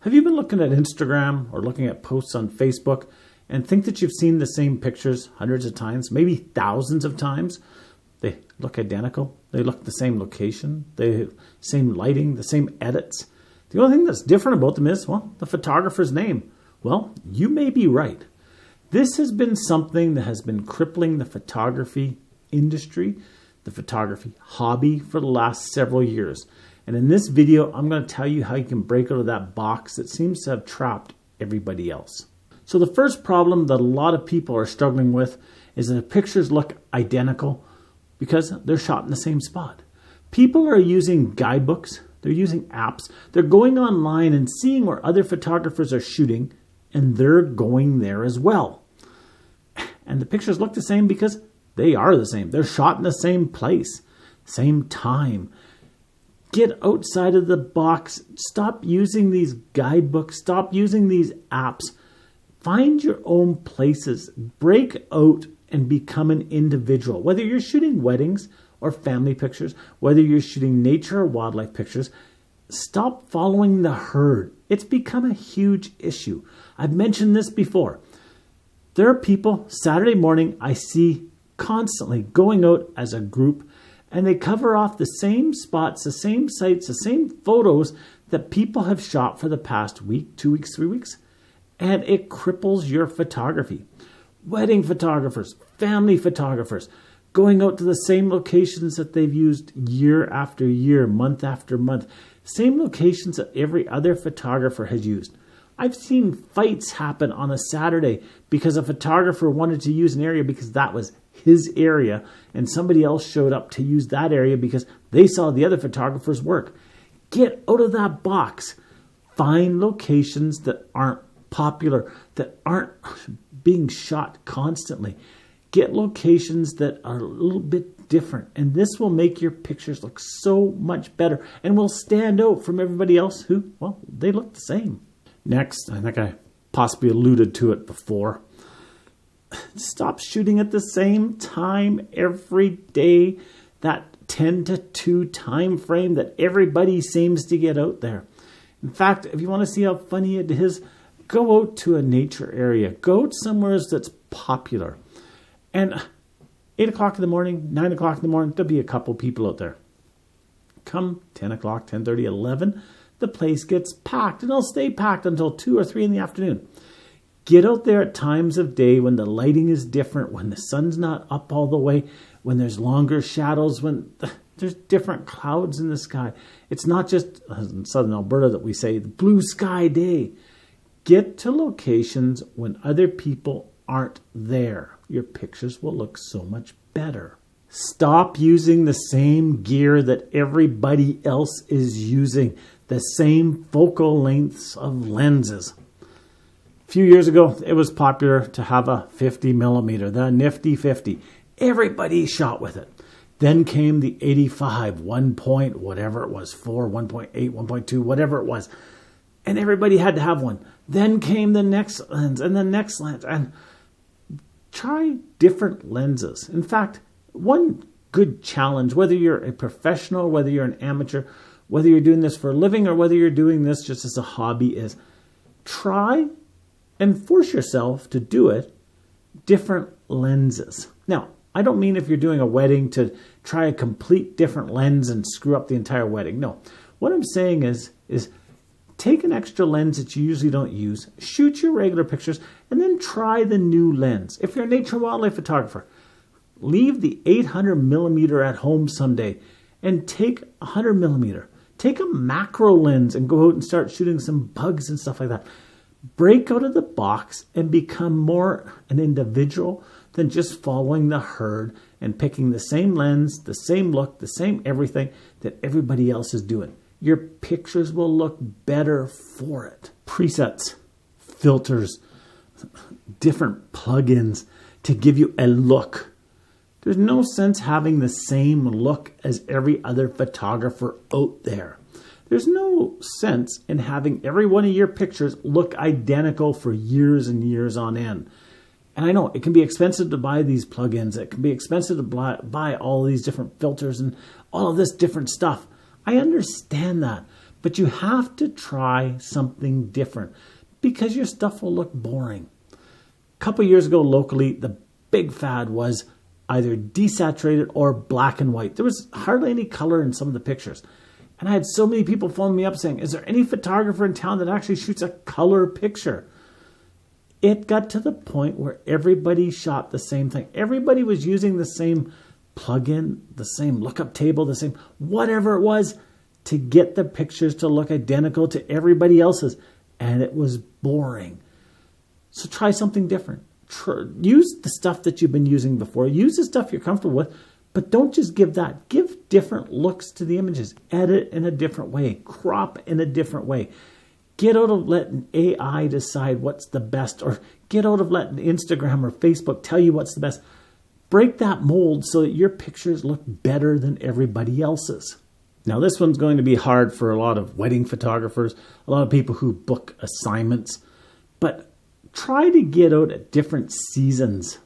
Have you been looking at Instagram or looking at posts on Facebook and think that you've seen the same pictures hundreds of times, maybe thousands of times? They look identical. They look the same location, the same lighting, the same edits. The only thing that's different about them is, well, the photographer's name. Well, you may be right. This has been something that has been crippling the photography industry, the photography hobby for the last several years. And in this video, I'm going to tell you how you can break out of that box that seems to have trapped everybody else. So the first problem that a lot of people are struggling with is that the pictures look identical because they're shot in the same spot. People are using guidebooks, they're using apps, they're going online and seeing where other photographers are shooting, and they're going there as well. And the pictures look the same because they are the same. They're shot in the same place, same time. Get outside of the box. Stop using these guidebooks. Stop using these apps. Find your own places. Break out and become an individual. Whether you're shooting weddings or family pictures, whether you're shooting nature or wildlife pictures, stop following the herd. It's become a huge issue. I've mentioned this before. There are people, Saturday morning, I see constantly going out as a group, and they cover off the same spots, the same sites, the same photos that people have shot for the past week, 2 weeks, 3 weeks. And it cripples your photography. Wedding photographers, family photographers, going out to the same locations that they've used year after year, month after month. Same locations that every other photographer has used. I've seen fights happen on a Saturday because a photographer wanted to use an area because that was his area, and somebody else showed up to use that area because they saw the other photographer's work. Get out of that box. Find locations that aren't popular, that aren't being shot constantly. Get locations that are a little bit different, and this will make your pictures look so much better and will stand out from everybody else who, well, they look the same. Next, I think I possibly alluded to it before. Stop shooting at the same time every day. That 10 to 2 time frame that everybody seems to get out there. In fact, if you want to see how funny it is, go out to a nature area. Go to somewhere that's popular. And 8 o'clock in the morning, 9 o'clock in the morning, there'll be a couple people out there. Come 10 o'clock, 10:30, 11, the place gets packed. And it'll stay packed until 2 or 3 in the afternoon. Get out there at times of day when the lighting is different, when the sun's not up all the way, when there's longer shadows, when there's different clouds in the sky. It's not just in southern Alberta that we say the blue sky day. Get to locations when other people aren't there. Your pictures will look so much better. Stop using the same gear that everybody else is using, the same focal lengths of lenses. A few years ago, it was popular to have a 50 millimeter, the nifty 50. Everybody shot with it. Then came the 85, 1 point, whatever it was, 4, 1.8, 1.2, whatever it was. And everybody had to have one. Then came the next lens and the next lens. And try different lenses. In fact, one good challenge, whether you're a professional, whether you're an amateur, whether you're doing this for a living or whether you're doing this just as a hobby, is try and force yourself to do it different lenses. Now, I don't mean if you're doing a wedding to try a complete different lens and screw up the entire wedding. No. What I'm saying is take an extra lens that you usually don't use, shoot your regular pictures, and then try the new lens. If you're a nature and wildlife photographer, leave the 800 millimeter at home someday and take 100 millimeter. Take a macro lens and go out and start shooting some bugs and stuff like that. Break out of the box and become more an individual than just following the herd and picking the same lens, the same look, the same everything that everybody else is doing. Your pictures will look better for it. Presets, filters, different plugins to give you a look. There's no sense having the same look as every other photographer out there. There's no sense in having every one of your pictures look identical for years and years on end. And I know it can be expensive to buy these plugins. It can be expensive to buy all these different filters and all of this different stuff. I understand that. But you have to try something different because your stuff will look boring. A couple years ago locally, the big fad was either desaturated or black and white. There was hardly any color in some of the pictures. And I had so many people phone me up saying, is there any photographer in town that actually shoots a color picture? It got to the point where everybody shot the same thing. Everybody was using the same plugin, the same lookup table, the same whatever it was to get the pictures to look identical to everybody else's. And it was boring. So try something different. Use the stuff that you've been using before. Use the stuff you're comfortable with. But don't just give that. Give different looks to the images. Edit in a different way. Crop in a different way. Get out of letting AI decide what's the best, or get out of letting Instagram or Facebook tell you what's the best. Break that mold so that your pictures look better than everybody else's. Now, this one's going to be hard for a lot of wedding photographers, a lot of people who book assignments, but try to get out at different seasons.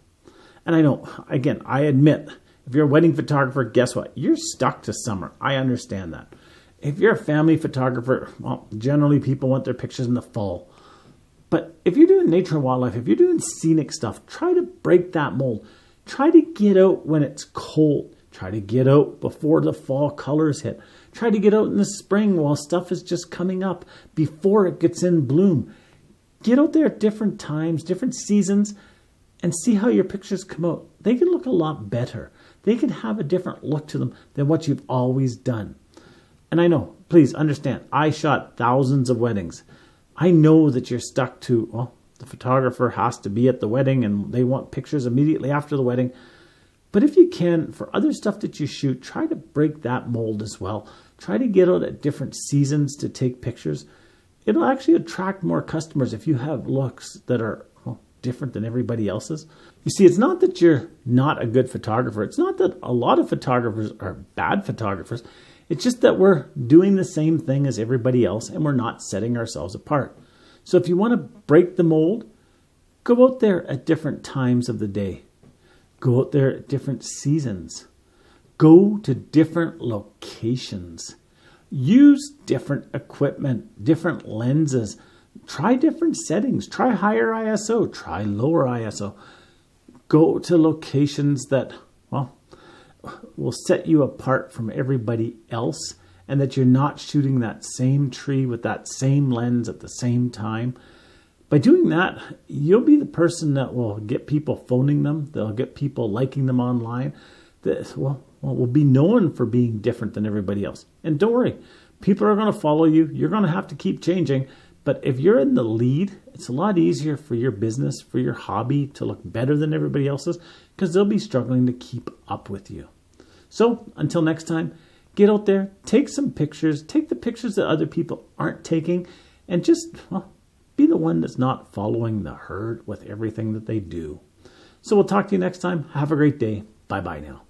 And I know, again, I admit, if you're a wedding photographer, guess what? You're stuck to summer. I understand that. If you're a family photographer, well, generally people want their pictures in the fall. But if you're doing nature and wildlife, if you're doing scenic stuff, try to break that mold. Try to get out when it's cold. Try to get out before the fall colors hit. Try to get out in the spring while stuff is just coming up before it gets in bloom. Get out there at different times, different seasons, and see how your pictures come out. They can look a lot better. They can have a different look to them than what you've always done. And I know, please understand, I shot thousands of weddings. I know that you're stuck to, well, the photographer has to be at the wedding and they want pictures immediately after the wedding. But if you can, for other stuff that you shoot, try to break that mold as well. Try to get out at different seasons to take pictures. It'll actually attract more customers if you have looks that are different than everybody else's. You see, it's not that you're not a good photographer. It's not that a lot of photographers are bad photographers. It's just that we're doing the same thing as everybody else and we're not setting ourselves apart. So if you want to break the mold, go out there at different times of the day. Go out there at different seasons. Go to different locations. Use different equipment, different lenses. Try different settings. Try higher ISO. Try lower ISO. Go to locations that, well, will set you apart from everybody else, and that you're not shooting that same tree with that same lens at the same time. By doing that, you'll be the person that will get people phoning them. They'll get people liking them online. That will be known for being different than everybody else. And don't worry, people are going to follow you. You're going to have to keep changing. But if you're in the lead, it's a lot easier for your business, for your hobby to look better than everybody else's, because they'll be struggling to keep up with you. So until next time, get out there, take some pictures, take the pictures that other people aren't taking, and just be the one that's not following the herd with everything that they do. So we'll talk to you next time. Have a great day. Bye-bye now.